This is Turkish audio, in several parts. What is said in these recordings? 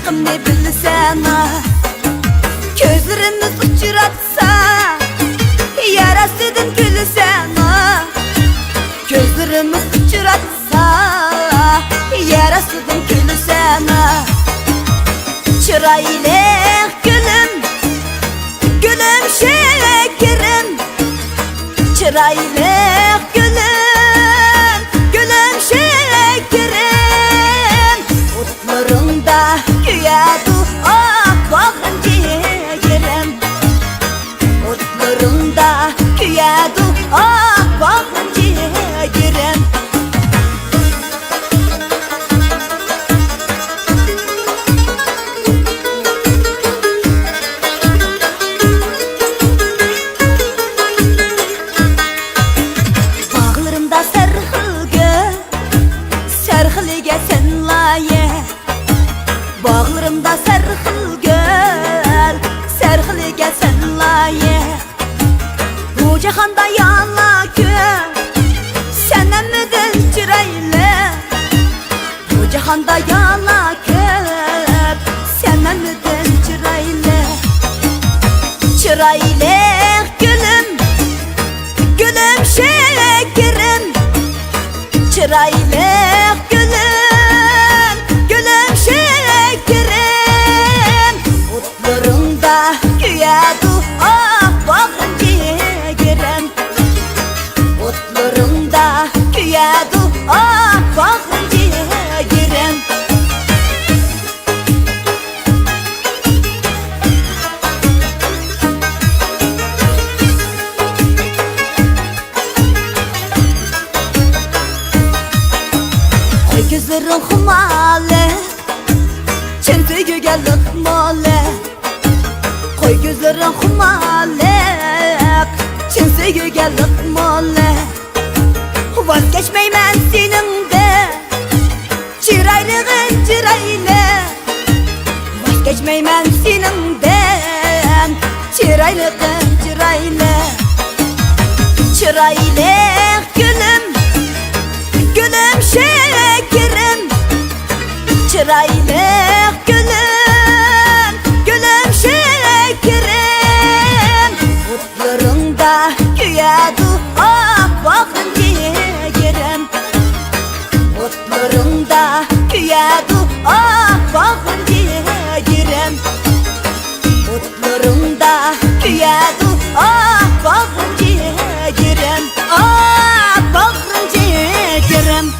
aşkımni bilsen Gözlerimiz uçuratsa Yarasıdın gülsen Gözlerimiz uçuratsa Yarasıdın gülsen Çıraylı gülüm Gülüm şekerim Çıraylı gülüm Gülüm şekerim Utlarında güya dua bakın ciğerim Utlarında güya dua bakın ciğerim Bağlarımda sarxıl göl Sarxılıga sen layık Bu cihanda yana gül Senden müdür çıraylı Bu cihanda yana gül Senden müdür çıraylı Çıraylı gülüm Gülüm şekerim Çıraylı gülüm Gülüm şekerim Utlarında güya dua bakın ciğerim Utlarında güya dua bakın ciğerim Oy gözlerin humalı Çenteye lıkmalı Koy gözlerin humalık Çenteye lıkmalı Vazgeçmeymen senin de Çiraylığın çiraylı Vazgeçmeymen senin de Çiraylığın çiraylı Çiraylı gülüm Gülüm şekerim Çıraylı gülüm Gülüm şekerim Utlarında güya dua bakın ciğerim Utlarında güya dua bakın ciğerim Utlarında güya dua bakın ciğerim Bakın ciğerim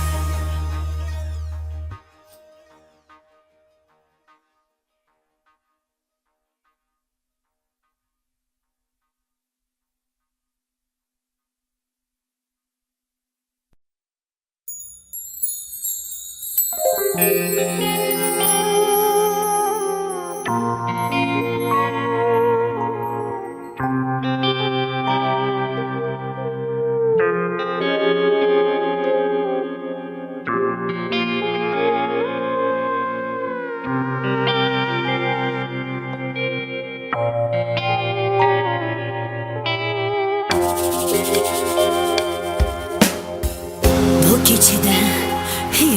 Bu gecede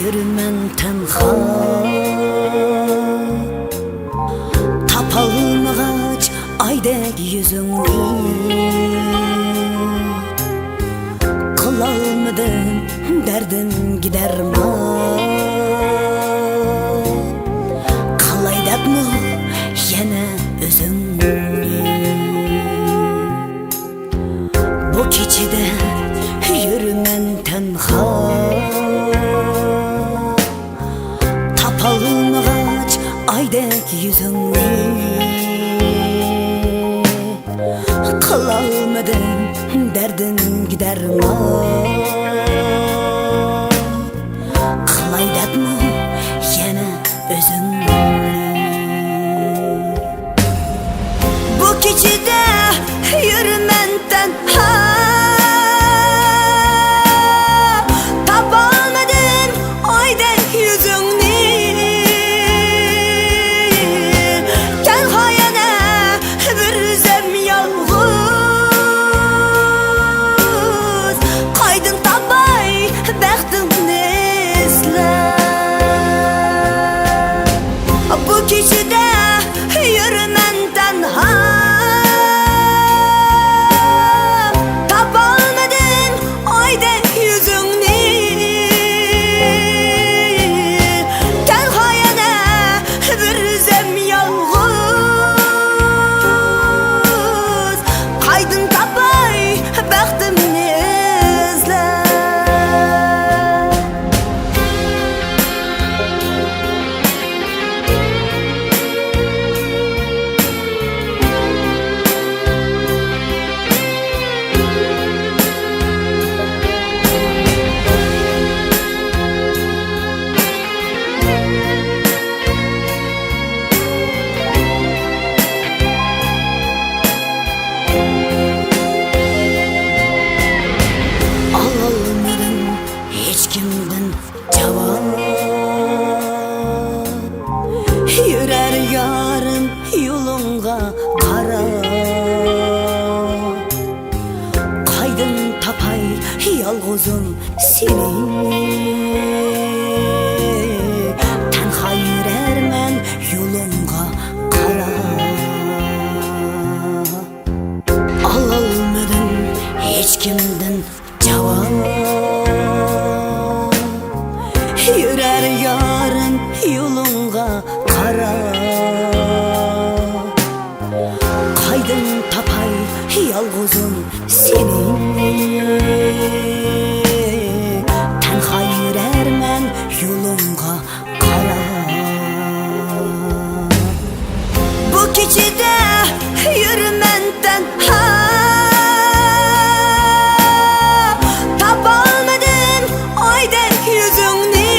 yürümem tenha Tapalmağaç aydek yüzünü Kılalmadım derdim gider mi Kalaydak mı yine özünü Bu gecede yürümem tenha Tapalmağaç aydek yüzünü Kılalmadım derdin gider mi Kılaydak mı yine özünü Bu gecede yürümem tenha Tapalmadım aydek yüzünü Tenhayana bir zem yalğız Kaydın tabay seni Tenha yürermen yolunga kara Alamadım hiç kimden cevap Yürer yarın yolunga kara Kaydın tapay yalgızım seni Tenha yürermen yolunga kara Bu keçide yürümen tenha Tapalmadım aydek yüzünü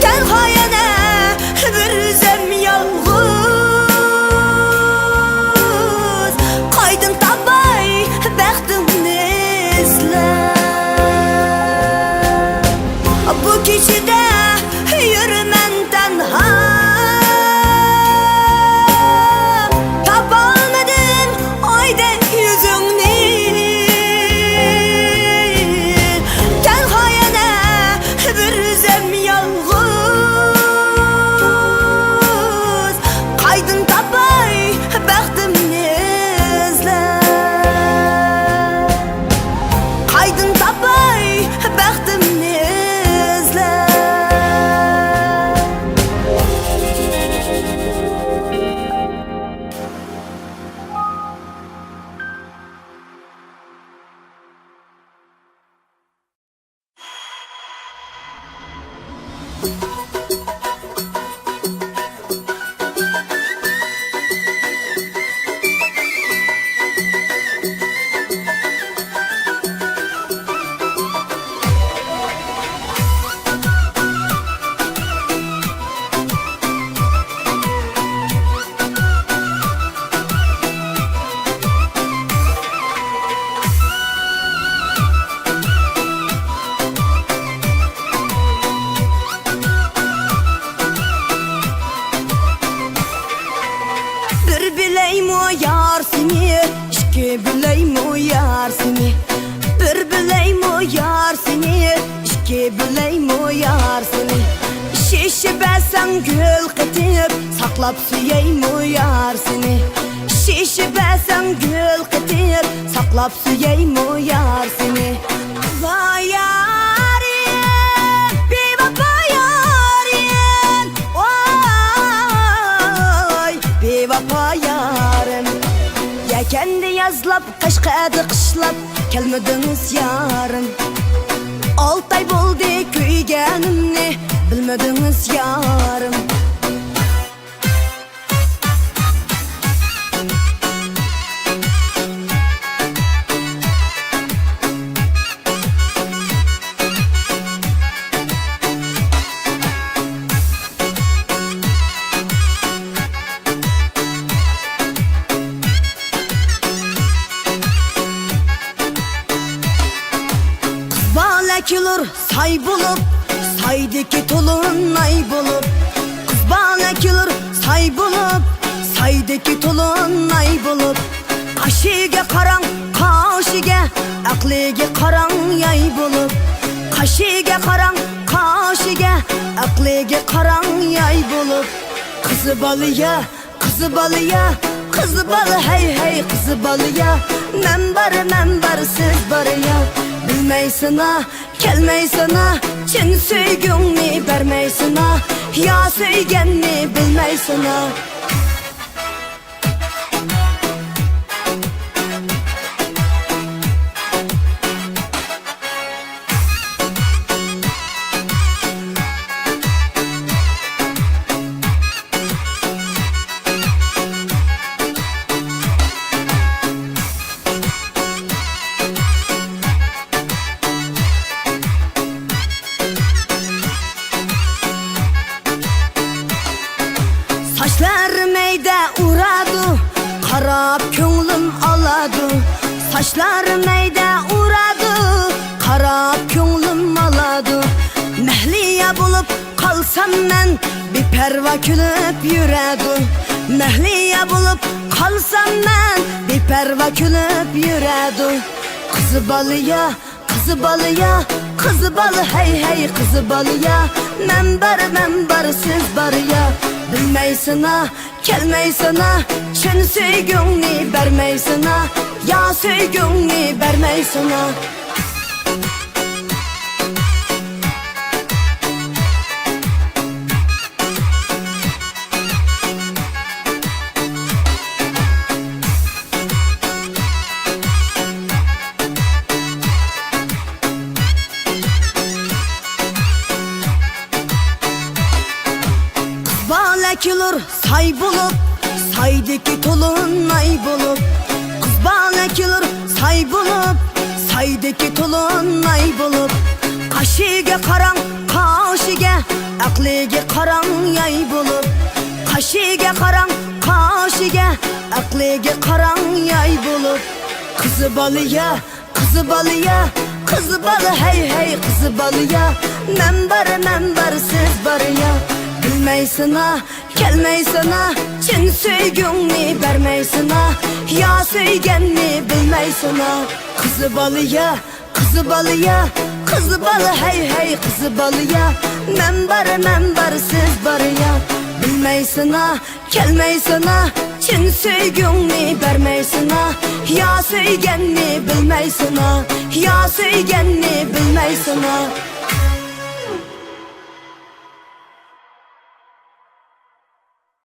Tenha yana bir zem yalğız Kaydın tabay bəxtimni izler Bu keçide yürümen tenha Tapalmadım aydek yüzünü Tenha yana bir zem yalğız Kaydın tapay bəxtimni izler Kaydın tapay bəxtimni izler Bir bileyim o yar seni, iki bileyim o yar seni Bir bileyim o yar seni, iki bileyim o yar seni Şişip esen gül qıtıb, saklap süyeyim o yar seni Şişip esen gül qıtıb, saklap süyeyim o yar seni Vay yarim, bevapa yarim Vay bevapa yarim Ya kendi yazlap, qışqadı qışlap Kelmediniz yarım 6 ay boldu kuyganimni Bilmediniz yarım Kilur say bulup, saydaki tolun ay bulup Kız bana kilur say bulup, saydaki tolun ay bulup Kaşıga karan, kaşıga, akliga karan yay bulup Kaşıga karan, kaşıga, akliga karan yay bulup Kızı balıya, kızı balıya, kızı balı hey hey kızı balıya Men bar siz bar ya Bilmeysin ha, gelmeysin ha Çin söygünni vermeysin ha Ya söygenni bilmeysin ha Saçlar neyde uğradı, karab könglim aladı Mehliye bulup kalsam ben, bir perva külüp yüredu Mehliye bulup kalsam ben, bir perva külüp yüredu Kızı balıya, kızı balıya, kızı balı hey hey kızı balıya. Men bar siz bar ya. Bilmeysin ha, kelmeysin ha, çün söygünni bermeysin ha, ya söygünni bermeysin ha. Kilur say bulup, saydaki tulunay bulup. Kız bana kilur say bulup, saydaki tulunay bulup. Kaşıge karan kaşıge, aklige karan yay bulup. Kaşıge karan kaşıge, aklige karan yay bulup. Kızı balıya, kızı balıya, kızı balı hey hey kızı balıya. Men bar siz bar ya. Bilmeysin ha, kelmeysin ha, çin söygünni bermeysin ha, ya söygenni bilmeysin ha. Kızı balıya, kızı balıya, kızı balı hey hey kızı balıya. Men bar siz bar ya. Bilmeysin ha, kelmeysin ha, çin söygünni bermeysin ha, ya söygenni bilmeysin ha, ya söygenni bilmeysin ha.